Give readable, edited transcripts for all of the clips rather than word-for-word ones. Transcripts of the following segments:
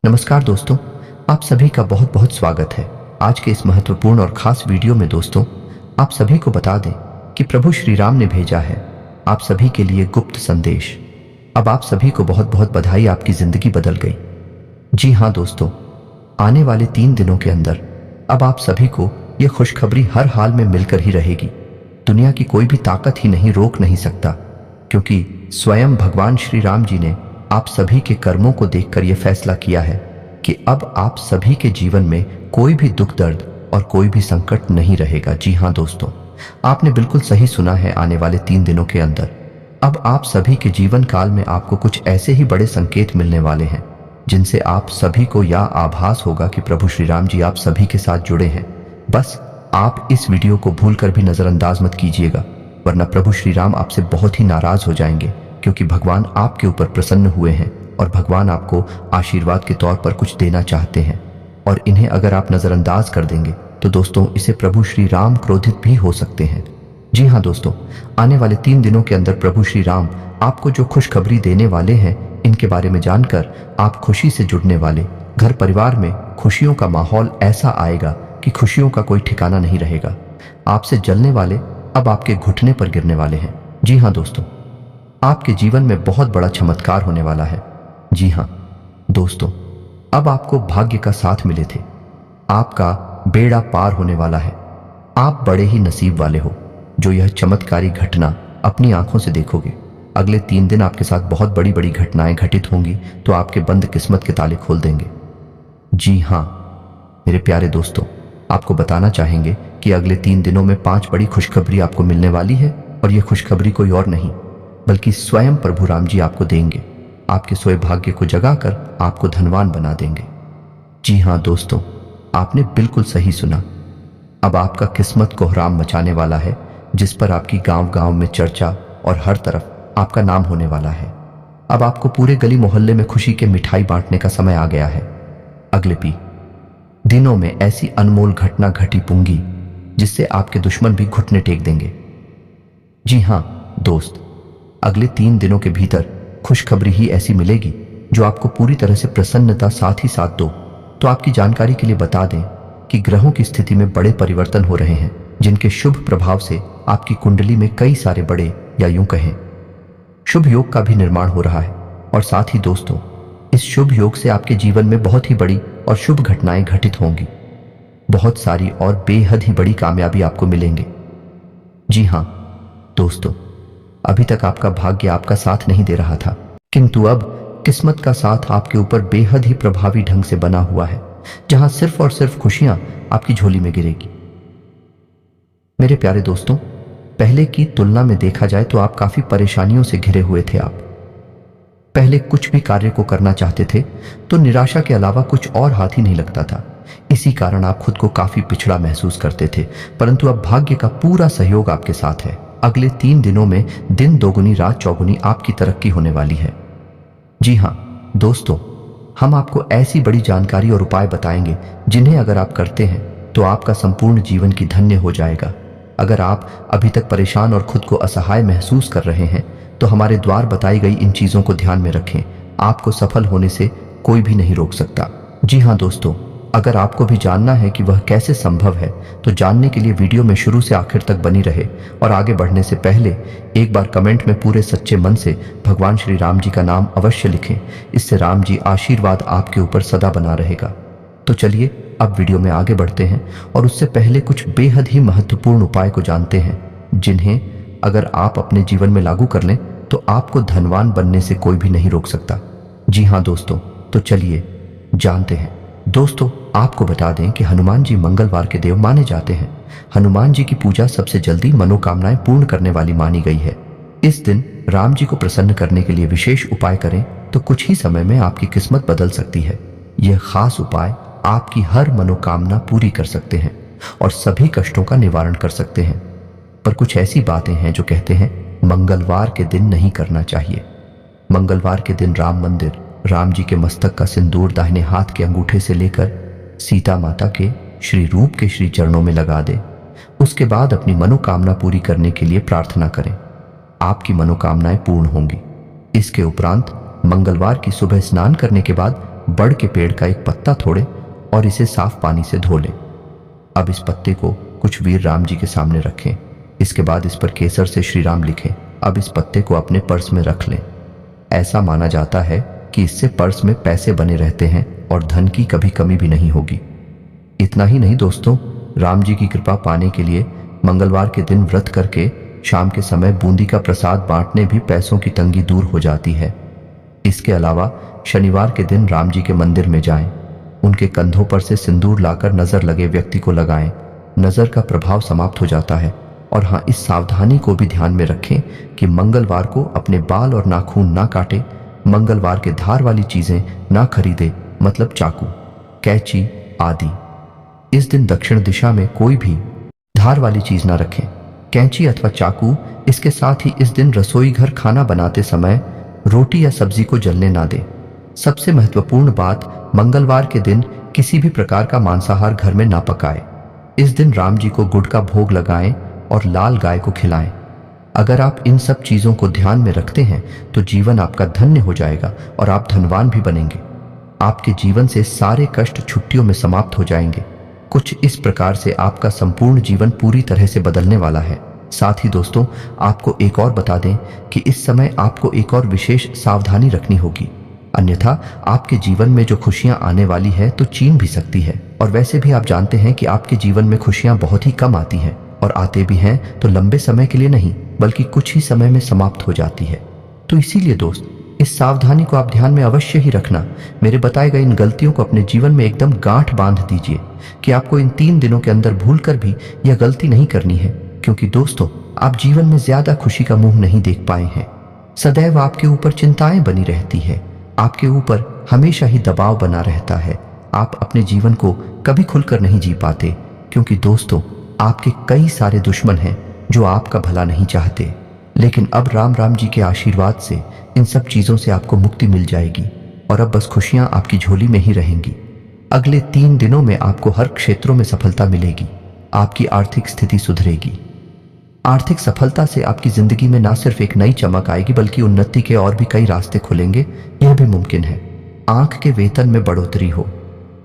नमस्कार दोस्तों, आप सभी का बहुत बहुत स्वागत है। आज के इस महत्वपूर्ण और खास वीडियो में दोस्तों, आप सभी को बता दें कि प्रभु श्री राम ने भेजा है आप सभी के लिए गुप्त संदेश। अब आप सभी को बहुत बहुत बधाई, आपकी जिंदगी बदल गई। जी हाँ दोस्तों, आने वाले 3 दिनों के अंदर अब आप सभी को यह खुशखबरी हर हाल में मिलकर ही रहेगी। दुनिया की कोई भी ताकत ही नहीं रोक नहीं सकता, क्योंकि स्वयं भगवान श्री राम जी ने आप सभी के कर्मों को देखकर यह फैसला किया है कि अब आप सभी के जीवन में कोई भी दुख दर्द और कोई भी संकट नहीं रहेगा। जी हाँ दोस्तों, आपने बिल्कुल सही सुना है। आने वाले 3 दिनों के अंदर अब आप सभी के जीवन काल में आपको कुछ ऐसे ही बड़े संकेत मिलने वाले हैं जिनसे आप सभी को यह आभास होगा कि प्रभु श्री राम जी आप सभी के साथ जुड़े हैं। बस आप इस वीडियो को भूलकर भी नजरअंदाज मत कीजिएगा, वरना प्रभु श्री राम आपसे बहुत ही नाराज हो जाएंगे, क्योंकि भगवान आपके ऊपर प्रसन्न हुए हैं और भगवान आपको आशीर्वाद के तौर पर कुछ देना चाहते हैं। और इन्हें अगर आप नजरअंदाज कर देंगे तो दोस्तों, इसे प्रभु श्री राम क्रोधित भी हो सकते हैं। जी हाँ दोस्तों, आने वाले 3 दिनों के अंदर प्रभु श्री राम आपको जो खुशखबरी देने वाले हैं, इनके बारे में जानकर आप खुशी से जुड़ने वाले। घर परिवार में खुशियों का माहौल ऐसा आएगा कि खुशियों का कोई ठिकाना नहीं रहेगा। आपसे जलने वाले अब आपके घुटने पर गिरने वाले हैं। जी हाँ दोस्तों, आपके जीवन में बहुत बड़ा चमत्कार होने वाला है। जी हाँ दोस्तों, अब आपको भाग्य का साथ मिले थे, आपका बेड़ा पार होने वाला है। आप बड़े ही नसीब वाले हो जो यह चमत्कारी घटना अपनी आंखों से देखोगे। अगले 3 दिन आपके साथ बहुत बड़ी बड़ी घटनाएं घटित होंगी, तो आपके बंद किस्मत के ताले खोल देंगे। जी हाँ मेरे प्यारे दोस्तों, आपको बताना चाहेंगे कि अगले 3 दिनों में 5 बड़ी खुशखबरी आपको मिलने वाली है, और यह खुशखबरी कोई और नहीं बल्कि स्वयं प्रभु राम जी आपको देंगे। आपके सोए भाग्य को जगाकर आपको धनवान बना देंगे। जी हाँ दोस्तों, आपने बिल्कुल सही सुना। अब आपका किस्मत कोहराम मचाने वाला है, जिस पर आपकी गांव गांव में चर्चा और हर तरफ आपका नाम होने वाला है। अब आपको पूरे गली मोहल्ले में खुशी के मिठाई बांटने का समय आ गया है। अगले दिनों में ऐसी अनमोल घटना घटी पूंगी जिससे आपके दुश्मन भी घुटने टेक देंगे। जी हाँ दोस्त, अगले 3 दिनों के भीतर खुशखबरी ही ऐसी मिलेगी जो आपको पूरी तरह से प्रसन्नता साथ ही साथ दो। तो आपकी जानकारी के लिए बता दें कि ग्रहों की स्थिति में बड़े परिवर्तन हो रहे हैं, जिनके शुभ प्रभाव से आपकी कुंडली में कई सारे बड़े, या यूं कहें शुभ योग का भी निर्माण हो रहा है। और साथ ही दोस्तों, इस शुभ योग से आपके जीवन में बहुत ही बड़ी और शुभ घटनाएं घटित होंगी। बहुत सारी और बेहद ही बड़ी कामयाबी आपको मिलेंगे। जी हाँ दोस्तों, अभी तक आपका भाग्य आपका साथ नहीं दे रहा था, किंतु अब किस्मत का साथ आपके ऊपर बेहद ही प्रभावी ढंग से बना हुआ है, जहां सिर्फ और सिर्फ खुशियां आपकी झोली में गिरेगी। मेरे प्यारे दोस्तों, पहले की तुलना में देखा जाए तो आप काफी परेशानियों से घिरे हुए थे। आप पहले कुछ भी कार्य को करना चाहते थे तो निराशा के अलावा कुछ और हाथ ही नहीं लगता था। इसी कारण आप खुद को काफी पिछड़ा महसूस करते थे, परंतु अब भाग्य का पूरा सहयोग आपके साथ है। अगले 3 दिनों में दिन दोगुनी रात चौगुनी आपकी तरक्की होने वाली है। जी हाँ दोस्तों, हम आपको ऐसी बड़ी जानकारी और उपाय बताएंगे जिन्हें अगर आप करते हैं तो आपका संपूर्ण जीवन की धन्य हो जाएगा। अगर आप अभी तक परेशान और खुद को असहाय महसूस कर रहे हैं तो हमारे द्वार बताई गई इन चीजों को ध्यान में रखें। आपको सफल होने से कोई भी नहीं रोक सकता। जी हाँ दोस्तों, अगर आपको भी जानना है कि वह कैसे संभव है तो जानने के लिए वीडियो में शुरू से आखिर तक बनी रहे। और आगे बढ़ने से पहले एक बार कमेंट में पूरे सच्चे मन से भगवान श्री राम जी का नाम अवश्य लिखें। इससे राम जी आशीर्वाद आपके ऊपर सदा बना रहेगा। तो चलिए अब वीडियो में आगे बढ़ते हैं, और उससे पहले कुछ बेहद ही महत्वपूर्ण उपाय को जानते हैं, जिन्हें अगर आप अपने जीवन में लागू कर लें तो आपको धनवान बनने से कोई भी नहीं रोक सकता। जी हाँ दोस्तों, तो चलिए जानते हैं। दोस्तों, आपको बता दें कि हनुमान जी मंगलवार के देव माने जाते हैं। हनुमान जी की पूजा सबसे जल्दी मनोकामनाएं पूर्ण करने वाली मानी गई है। इस दिन राम जी को प्रसन्न करने के लिए विशेष उपाय करें तो कुछ ही समय में आपकी किस्मत बदल सकती है। यह खास उपाय आपकी हर मनोकामना पूरी कर सकते हैं और सभी कष्टों का निवारण कर सकते हैं। पर कुछ ऐसी बातें हैं जो कहते हैं मंगलवार के दिन नहीं करना चाहिए। मंगलवार के दिन राम मंदिर, राम जी के मस्तक का सिंदूर दाहिने हाथ के अंगूठे से लेकर सीता माता के श्री रूप के श्री चरणों में लगा दे। उसके बाद अपनी मनोकामना पूरी करने के लिए प्रार्थना करें। आपकी मनोकामनाएं पूर्ण होंगी। इसके उपरांत मंगलवार की सुबह स्नान करने के बाद बड़ के पेड़ का एक पत्ता तोड़े और इसे साफ पानी से धो लें। अब इस पत्ते को कुछ वीर राम जी के सामने रखें। इसके बाद इस पर केसर से श्री राम लिखें। अब इस पत्ते को अपने पर्स में रख लें। ऐसा माना जाता है कि इससे पर्स में पैसे बने रहते हैं और धन की कभी कमी भी नहीं होगी। इतना ही नहीं दोस्तों, राम जी की कृपा पाने के लिए मंगलवार के दिन व्रत करके शाम के समय बूंदी का प्रसाद बांटने भी पैसों की तंगी दूर हो जाती है। इसके अलावा शनिवार के दिन राम जी के मंदिर में जाएं, उनके कंधों पर से सिंदूर लाकर नजर लगे व्यक्ति को लगाएं। नजर का प्रभाव समाप्त हो जाता है। और हाँ, इस सावधानी को भी ध्यान में रखें कि मंगलवार को अपने बाल और नाखून ना काटे, मंगलवार के धार वाली चीजें ना खरीदे, मतलब चाकू, कैंची आदि। इस दिन दक्षिण दिशा में कोई भी धार वाली चीज ना रखें, कैंची अथवा चाकू। इसके साथ ही इस दिन रसोई घर खाना बनाते समय रोटी या सब्जी को जलने ना दें। सबसे महत्वपूर्ण बात, मंगलवार के दिन किसी भी प्रकार का मांसाहार घर में ना पकाएं। इस दिन राम जी को गुड़ का भोग लगाएं और लाल गाय को खिलाएं। अगर आप इन सब चीजों को ध्यान में रखते हैं तो जीवन आपका धन्य हो जाएगा और आप धनवान भी बनेंगे। आपके जीवन से सारे कष्ट छुट्टियों में समाप्त हो जाएंगे। कुछ इस प्रकार से आपका संपूर्ण जीवन पूरी तरह से बदलने वाला है। साथ ही दोस्तों, आपको एक और बता दें कि इस समय आपको एक और विशेष सावधानी रखनी होगी, अन्यथा आपके जीवन में जो खुशियां आने वाली है तो छीन भी सकती है। और वैसे भी आप जानते हैं कि आपके जीवन में खुशियां बहुत ही कम आती हैं, और आते भी हैं तो लंबे समय के लिए नहीं, बल्कि कुछ ही समय में समाप्त हो जाती है। तो इसीलिए दोस्त, इस सावधानी को आप ध्यान में अवश्य ही रखना। मेरे बताए गए इन गलतियों को अपने जीवन में एकदम गांठ बांध दीजिए कि आपको इन 3 दिनों के अंदर भूल कर भी यह गलती नहीं करनी है। क्योंकि दोस्तों, आप जीवन में ज्यादा खुशी का मुंह नहीं देख पाए हैं। सदैव आपके ऊपर चिंताएं बनी रहती है, आपके ऊपर हमेशा ही दबाव बना रहता है। आप अपने जीवन को कभी खुलकर नहीं जी पाते, क्योंकि दोस्तों, आपके कई सारे दुश्मन हैं जो आपका भला नहीं चाहते। लेकिन अब राम राम जी के आशीर्वाद से इन सब चीजों से आपको मुक्ति मिल जाएगी और अब बस खुशियां आपकी झोली में ही रहेंगी। अगले 3 दिनों में आपको हर क्षेत्रों में सफलता मिलेगी। आपकी आर्थिक स्थिति सुधरेगी। आर्थिक सफलता से आपकी जिंदगी में ना सिर्फ एक नई चमक आएगी, बल्कि उन्नति के और भी कई रास्ते खुलेंगे। यह भी मुमकिन है आंख के वेतन में बढ़ोतरी हो।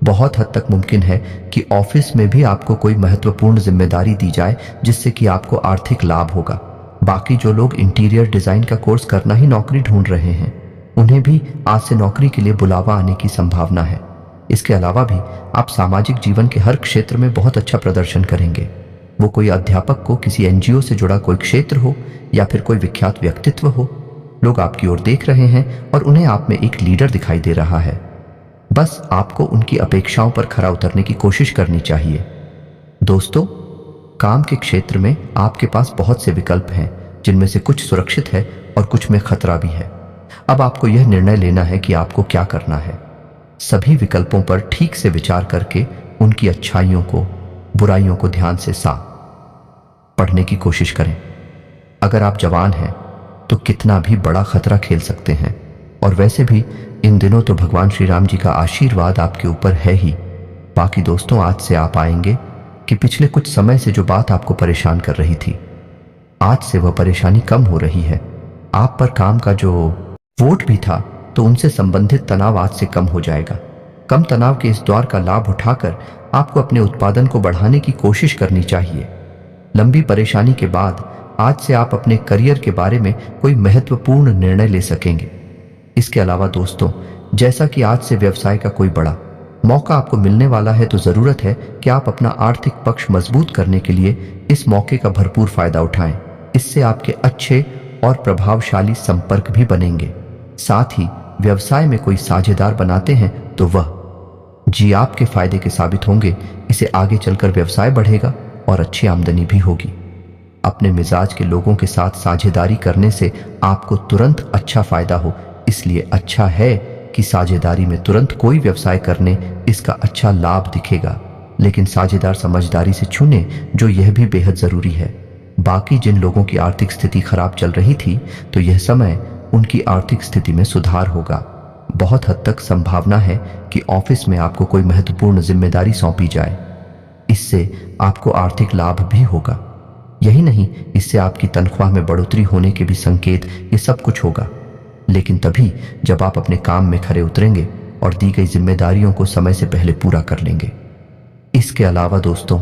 बहुत हद तक मुमकिन है कि ऑफिस में भी आपको कोई महत्वपूर्ण जिम्मेदारी दी जाए, जिससे कि आपको आर्थिक लाभ होगा। बाकी जो लोग इंटीरियर डिजाइन का कोर्स करना ही नौकरी ढूंढ रहे हैं, उन्हें भी आज से नौकरी के लिए बुलावा आने की संभावना है। इसके अलावा भी आप सामाजिक जीवन के हर क्षेत्र में बहुत अच्छा प्रदर्शन करेंगे। वो कोई अध्यापक को किसी एनजीओ से जुड़ा कोई क्षेत्र हो या फिर कोई विख्यात व्यक्तित्व हो, लोग आपकी ओर देख रहे हैं और उन्हें आप में एक लीडर दिखाई दे रहा है। बस आपको उनकी अपेक्षाओं पर खरा उतरने की कोशिश करनी चाहिए। दोस्तों, काम के क्षेत्र में आपके पास बहुत से विकल्प हैं, जिनमें से कुछ सुरक्षित है और कुछ में खतरा भी है। अब आपको यह निर्णय लेना है कि आपको क्या करना है। सभी विकल्पों पर ठीक से विचार करके उनकी अच्छाइयों को, बुराइयों को ध्यान से साफ पढ़ने की कोशिश करें। अगर आप जवान हैं तो कितना भी बड़ा खतरा खेल सकते हैं। और वैसे भी इन दिनों तो भगवान श्री राम जी का आशीर्वाद आपके ऊपर है ही। बाकी दोस्तों, आज से आप पाएंगे कि पिछले कुछ समय से जो बात आपको परेशान कर रही थी, आज से वह परेशानी कम हो रही है। आप पर काम का जो वोट भी था, तो उनसे संबंधित तनाव आज से कम हो जाएगा। कम तनाव के इस दौर का लाभ उठाकर आपको अपने उत्पादन को बढ़ाने की कोशिश करनी चाहिए। लंबी परेशानी के बाद आज से आप अपने करियर के बारे में कोई महत्वपूर्ण निर्णय ले सकेंगे। इसके अलावा दोस्तों, जैसा कि आज से व्यवसाय का कोई बड़ा मौका आपको मिलने वाला है, तो जरूरत है कि आप अपना आर्थिक पक्ष मजबूत करने के लिए इस मौके का भरपूर फायदा उठाएं। इससे आपके अच्छे और प्रभावशाली संपर्क भी बनेंगे। साथ ही व्यवसाय में कोई साझेदार बनाते हैं तो वह जी आपके फायदे के साबित होंगे। इसे आगे चलकर व्यवसाय बढ़ेगा और अच्छी आमदनी भी होगी। अपने मिजाज के लोगों के साथ साझेदारी करने से आपको तुरंत अच्छा फायदा हो, इसलिए अच्छा है कि साझेदारी में तुरंत कोई व्यवसाय करने इसका अच्छा लाभ दिखेगा। लेकिन साझेदार समझदारी से चुने, जो यह भी बेहद जरूरी है। बाकी जिन लोगों की आर्थिक स्थिति खराब चल रही थी, तो यह समय उनकी आर्थिक स्थिति में सुधार होगा। बहुत हद तक संभावना है कि ऑफिस में आपको कोई महत्वपूर्ण जिम्मेदारी सौंपी जाए। इससे आपको आर्थिक लाभ भी होगा। यही नहीं, इससे आपकी तनख्वाह में बढ़ोतरी होने के भी संकेत, ये सब कुछ होगा। लेकिन तभी जब आप अपने काम में खरे उतरेंगे और दी गई जिम्मेदारियों को समय से पहले पूरा कर लेंगे। इसके अलावा दोस्तों,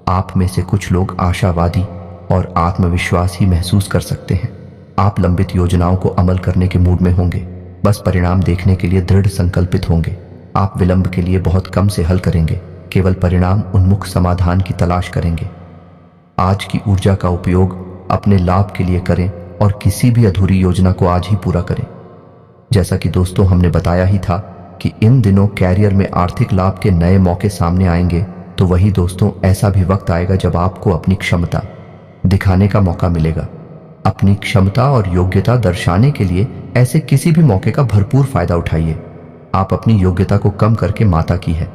आप में से कुछ लोग आशावादी और आत्मविश्वासी महसूस कर सकते हैं। आप लंबित योजनाओं को अमल करने के मूड में होंगे, बस परिणाम देखने के लिए दृढ़ संकल्पित होंगे। आप विलंब के लिए बहुत कम से हल करेंगे, केवल परिणाम उन्मुख समाधान की तलाश करेंगे। आज की ऊर्जा का उपयोग अपने लाभ के लिए करें और किसी भी अधूरी योजना को आज ही पूरा करें। जैसा कि दोस्तों हमने बताया ही था कि इन दिनों कैरियर में आर्थिक लाभ के नए मौके सामने आएंगे, तो वही दोस्तों ऐसा भी वक्त आएगा जब आपको अपनी क्षमता दिखाने का मौका मिलेगा। अपनी क्षमता और योग्यता दर्शाने के लिए ऐसे किसी भी मौके का भरपूर फायदा उठाइए। आप अपनी योग्यता को कम करके माता की है।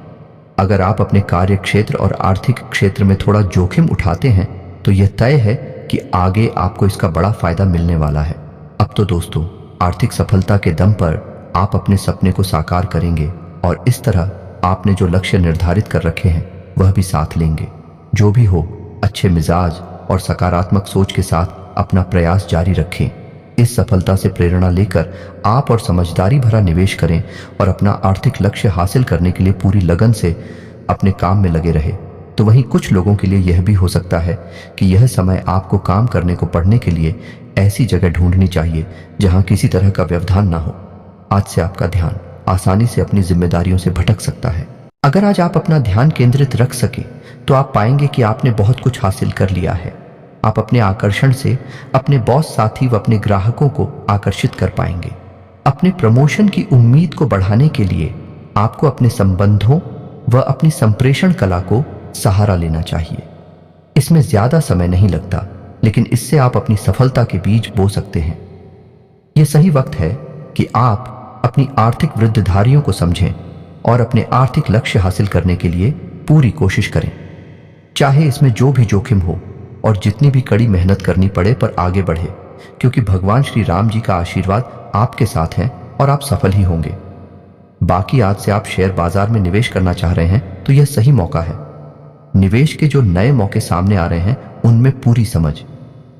अगर आप अपने कार्य क्षेत्र और आर्थिक क्षेत्र में थोड़ा जोखिम उठाते हैं तो यह तय है कि आगे आपको इसका बड़ा फायदा मिलने वाला है। अब तो दोस्तों, आर्थिक सफलता के दम पर आप अपने सपने को साकार करेंगे और इस तरह आपने जो लक्ष्य निर्धारित कर रखे हैं वह भी साथ लेंगे। जो भी हो, अच्छे मिजाज और सकारात्मक सोच के साथ अपना प्रयास जारी रखें। इस सफलता से प्रेरणा लेकर आप और समझदारी भरा निवेश करें और अपना आर्थिक लक्ष्य हासिल करने के लिए पूरी लगन से अपने काम में लगे रहे। तो वहीं कुछ लोगों के लिए यह भी हो सकता है कि यह समय आपको काम करने को पढ़ने के लिए ऐसी जगह ढूंढनी चाहिए जहां किसी तरह का व्यवधान ना हो। आज से आपका ध्यान आसानी से अपनी जिम्मेदारियों से भटक सकता है। अगर आज आप अपना ध्यान केंद्रित रख सके तो आप पाएंगे कि आपने बहुत कुछ हासिल कर लिया है। आप अपने आकर्षण से अपने बॉस, साथी व अपने ग्राहकों को आकर्षित कर पाएंगे। अपने प्रमोशन की उम्मीद को बढ़ाने के लिए आपको अपने संबंधों व अपनी संप्रेषण कला को सहारा लेना चाहिए। इसमें ज्यादा समय नहीं लगता, लेकिन इससे आप अपनी सफलता के बीज बो सकते हैं। यह सही वक्त है कि आप अपनी आर्थिक वृद्धिधारियों को समझें और अपने आर्थिक लक्ष्य हासिल करने के लिए पूरी कोशिश करें। चाहे इसमें जो भी जोखिम हो और जितनी भी कड़ी मेहनत करनी पड़े, पर आगे बढ़े, क्योंकि भगवान श्री राम जी का आशीर्वाद आपके साथ है और आप सफल ही होंगे। बाकी आज से आप शेयर बाजार में निवेश करना चाह रहे हैं तो यह सही मौका है। निवेश के जो नए मौके सामने आ रहे हैं उनमें पूरी समझ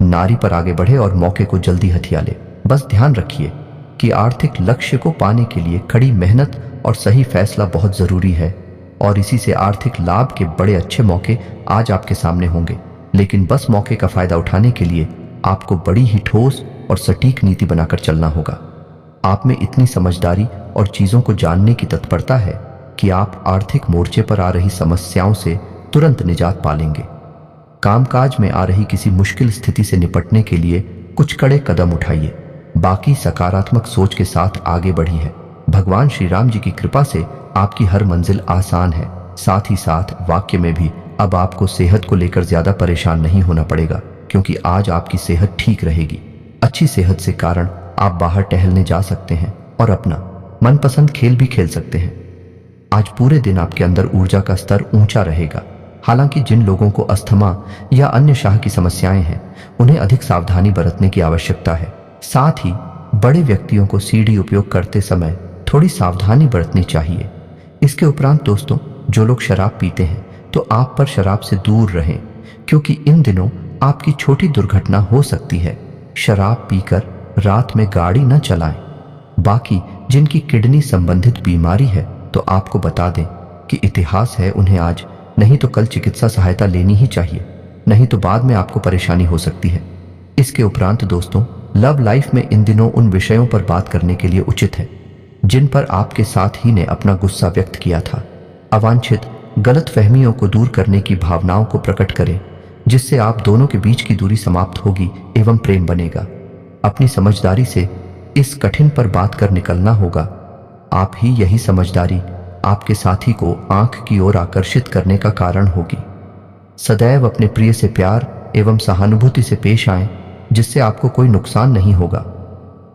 नारी पर आगे बढ़े और मौके को जल्दी हथिया ले। बस ध्यान रखिए कि आर्थिक लक्ष्य को पाने के लिए कड़ी मेहनत और सही फैसला बहुत जरूरी है और इसी से आर्थिक लाभ के बड़े अच्छे मौके आज आपके सामने होंगे। लेकिन बस मौके का फायदा उठाने के लिए आपको बड़ी ही ठोस और सटीक नीति बनाकर चलना होगा। आप में इतनी समझदारी और चीजों को जानने की तत्परता है कि आप आर्थिक मोर्चे पर आ रही समस्याओं से तुरंत निजात पा लेंगे। कामकाज में आ रही किसी मुश्किल स्थिति से निपटने के लिए कुछ कड़े कदम उठाइए। बाकी सकारात्मक सोच के साथ आगे बढ़ी है। भगवान श्री राम जी की कृपा से आपकी हर मंजिल आसान है। साथ ही साथ वाक्य में भी अब आपको सेहत को लेकर ज्यादा परेशान नहीं होना पड़ेगा, क्योंकि आज आपकी सेहत ठीक रहेगी। अच्छी सेहत से कारण आप बाहर टहलने जा सकते हैं और अपना मनपसंद खेल भी खेल सकते हैं। आज पूरे दिन आपके अंदर ऊर्जा का स्तर ऊंचा रहेगा। हालांकि जिन लोगों को अस्थमा या अन्य शाह की समस्याएं हैं उन्हें अधिक सावधानी बरतने की आवश्यकता है। साथ ही बड़े व्यक्तियों को सीढ़ी उपयोग करते समय थोड़ी सावधानी बरतनी चाहिए। इसके उपरांत दोस्तों, जो लोग शराब पीते हैं तो आप पर शराब से दूर रहें, क्योंकि इन दिनों आपकी छोटी दुर्घटना हो सकती है। शराब पीकर रात में गाड़ी न चलाएं। बाकी जिनकी किडनी संबंधित बीमारी है तो आपको बता दें कि इतिहास है उन्हें आज नहीं तो कल चिकित्सा सहायता लेनी ही चाहिए, नहीं तो बाद में आपको परेशानी हो सकती है। इसके उपरांत दोस्तों, लव लाइफ में इन दिनों उन विषयों पर बात करने के लिए उचित है जिन पर आपके साथ ही ने अपना गुस्सा व्यक्त किया था। अवांछित गलत फहमियों को दूर करने की भावनाओं को प्रकट करें, जिससे आप दोनों के बीच की दूरी समाप्त होगी एवं प्रेम बनेगा। अपनी समझदारी से इस कठिन पर बात कर निकलना होगा। आप ही यही समझदारी आपके साथी को आंख की ओर आकर्षित करने का कारण होगी। सदैव अपने प्रिय से प्यार एवं सहानुभूति से पेश आएं, जिससे आपको कोई नुकसान नहीं होगा।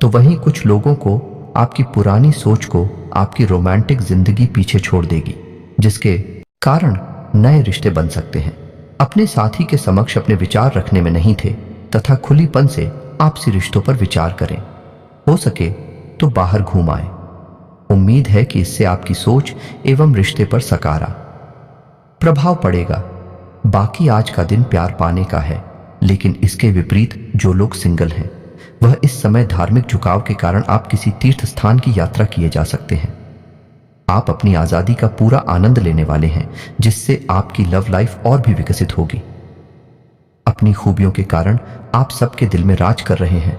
तो वहीं कुछ लोगों को आपकी पुरानी सोच को आपकी रोमांटिक जिंदगी पीछे छोड़ देगी, जिसके कारण नए रिश्ते बन सकते हैं। अपने साथी के समक्ष अपने विचार रखने में नहीं थे तथा खुलीपन से आपसी रिश्तों पर विचार करें। हो सके तो बाहर घूम आए। उम्मीद है कि इससे आपकी सोच एवं रिश्ते पर सकारा प्रभाव पड़ेगा। बाकी आज का दिन प्यार पाने का है, लेकिन इसके विपरीत जो लोग सिंगल हैं वह इस समय धार्मिक झुकाव के कारण आप किसी तीर्थ स्थान की यात्रा किए जा सकते हैं। आप अपनी आज़ादी का पूरा आनंद लेने वाले हैं, जिससे आपकी लव लाइफ और भी विकसित होगी। अपनी खूबियों के कारण आप सबके दिल में राज कर रहे हैं।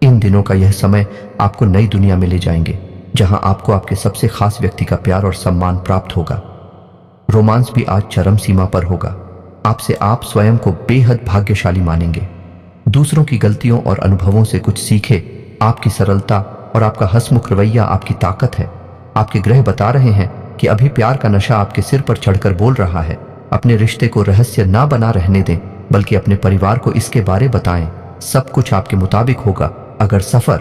इन दिनों का यह समय आपको नई दुनिया में ले जाएंगे, जहां आपको आपके सबसे खास व्यक्ति का प्यार और सम्मान प्राप्त होगा। रोमांस भी आज चरम सीमा पर होगा। आपसे आप स्वयं को बेहद भाग्यशाली मानेंगे। दूसरों की गलतियों और अनुभवों से कुछ सीखे। आपकी सरलता और आपका हंसमुख रवैया आपकी ताकत है। आपके ग्रह बता रहे हैं कि अभी प्यार का नशा आपके सिर पर चढ़कर बोल रहा है। अपने रिश्ते को रहस्य ना बना रहने दें, बल्कि अपने परिवार को इसके बारे बताएं। सब कुछ आपके मुताबिक होगा। अगर सफर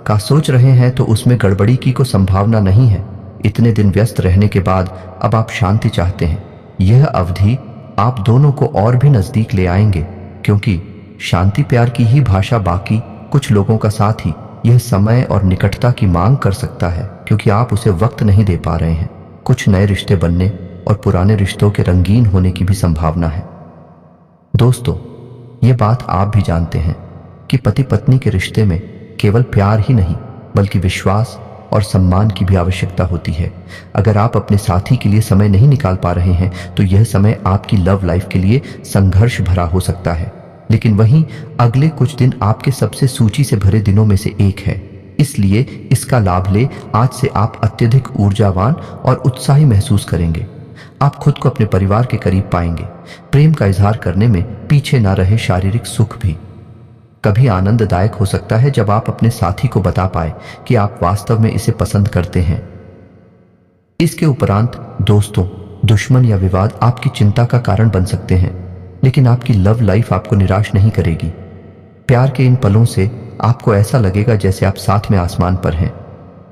का सोच रहे हैं तो उसमें गड़बड़ी की कोई संभावना नहीं है। इतने दिन व्यस्त रहने के बाद अब आप शांति चाहते हैं। यह अवधि आप दोनों को और भी नजदीक ले आएंगे, क्योंकि शांति प्यार की ही भाषा। बाकी कुछ लोगों का साथ ही यह समय और निकटता की मांग कर सकता है, क्योंकि आप उसे वक्त नहीं दे पा रहे हैं। कुछ नए रिश्ते बनने और पुराने रिश्तों के रंगीन होने की भी संभावना है। दोस्तों, ये बात आप भी जानते हैं कि पति पत्नी के रिश्ते में केवल प्यार ही नहीं, बल्कि विश्वास और सम्मान की भी आवश्यकता होती है। अगर आप अपने साथी के लिए समय नहीं निकाल पा रहे हैं तो यह समय आपकी लव लाइफ के लिए संघर्ष भरा हो सकता है। लेकिन वहीं अगले कुछ दिन आपके सबसे सूची से भरे दिनों में से एक है, इसलिए इसका लाभ ले। आज से आप अत्यधिक ऊर्जावान और उत्साही महसूस करेंगे। आप खुद को अपने परिवार के करीब पाएंगे। प्रेम का इजहार करने में पीछे ना रहे। शारीरिक सुख भी कभी आनंददायक हो सकता है जब आप अपने साथी को बता पाए कि आप वास्तव में इसे पसंद करते हैं। इसके उपरांत दोस्तों, दुश्मन या विवाद आपकी चिंता का कारण बन सकते हैं, लेकिन आपकी लव लाइफ आपको निराश नहीं करेगी। प्यार के इन पलों से आपको ऐसा लगेगा जैसे आप साथ में आसमान पर हैं।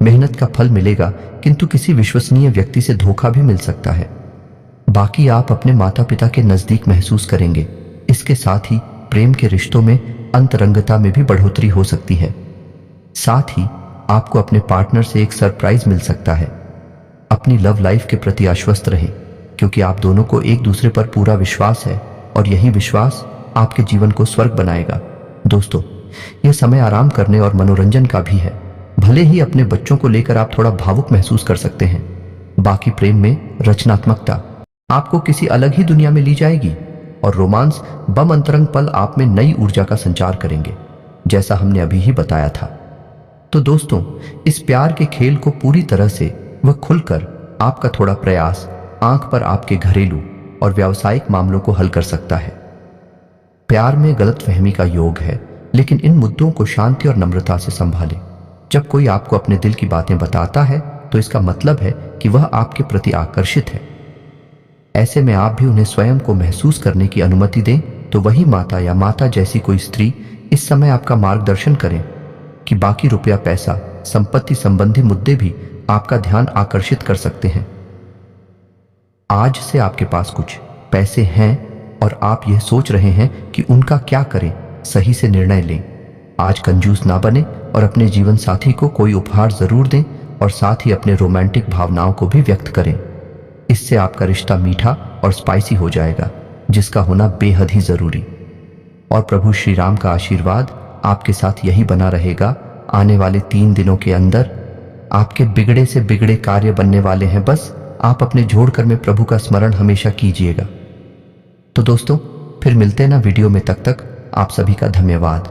मेहनत का फल मिलेगा, किंतु किसी विश्वसनीय व्यक्ति से धोखा भी मिल सकता है। बाकी आप अपने माता पिता के नजदीक महसूस करेंगे। इसके साथ ही प्रेम के रिश्तों में अंतरंगता में भी बढ़ोतरी हो सकती है। साथ ही आपको अपने पार्टनर से एक सरप्राइज मिल सकता है। अपनी लव लाइफ के प्रति आश्वस्त रहें, क्योंकि आप दोनों को एक दूसरे पर पूरा विश्वास है और यही विश्वास आपके जीवन को स्वर्ग बनाएगा। दोस्तों, यह समय आराम करने और मनोरंजन का भी है। भले ही अपने बच्चों को लेकर आप थोड़ा भावुक महसूस कर सकते हैं, बाकी प्रेम में रचनात्मकता आपको किसी अलग ही दुनिया में ले जाएगी और रोमांस बम अंतरंग पल आप में नई ऊर्जा का संचार करेंगे, जैसा हमने अभी ही बताया था। तो दोस्तों, इस प्यार के खेल को पूरी तरह से व खुलकर आपका थोड़ा प्रयास आंख पर आपके घरेलू और व्यावसायिक मामलों को हल कर सकता है। प्यार में गलतफहमी का योग है, लेकिन इन मुद्दों को शांति और नम्रता से संभालें। जब कोई आपको अपने दिल की बातें बताता है तो इसका मतलब है कि वह आपके प्रति आकर्षित है। ऐसे में आप भी उन्हें स्वयं को महसूस करने की अनुमति दें। तो वही माता या माता जैसी कोई स्त्री इस समय आपका मार्गदर्शन करें कि बाकी रुपया, पैसा, संपत्ति संबंधी मुद्दे भी आपका ध्यान आकर्षित कर सकते हैं। आज से आपके पास कुछ पैसे हैं और आप यह सोच रहे हैं कि उनका क्या करें। सही से निर्णय लें। आज कंजूस ना बने और अपने जीवन साथी को कोई उपहार जरूर दें और साथ ही अपने रोमांटिक भावनाओं को भी व्यक्त करें। इससे आपका रिश्ता मीठा और स्पाइसी हो जाएगा, जिसका होना बेहद ही जरूरी। और प्रभु श्री राम का आशीर्वाद आपके साथ यही बना रहेगा। आने वाले 3 दिनों के अंदर आपके बिगड़े से बिगड़े कार्य बनने वाले हैं। बस आप अपने जोड़कर में प्रभु का स्मरण हमेशा कीजिएगा। तो दोस्तों, फिर मिलते हैं ना वीडियो में। तब तक आप सभी का धन्यवाद।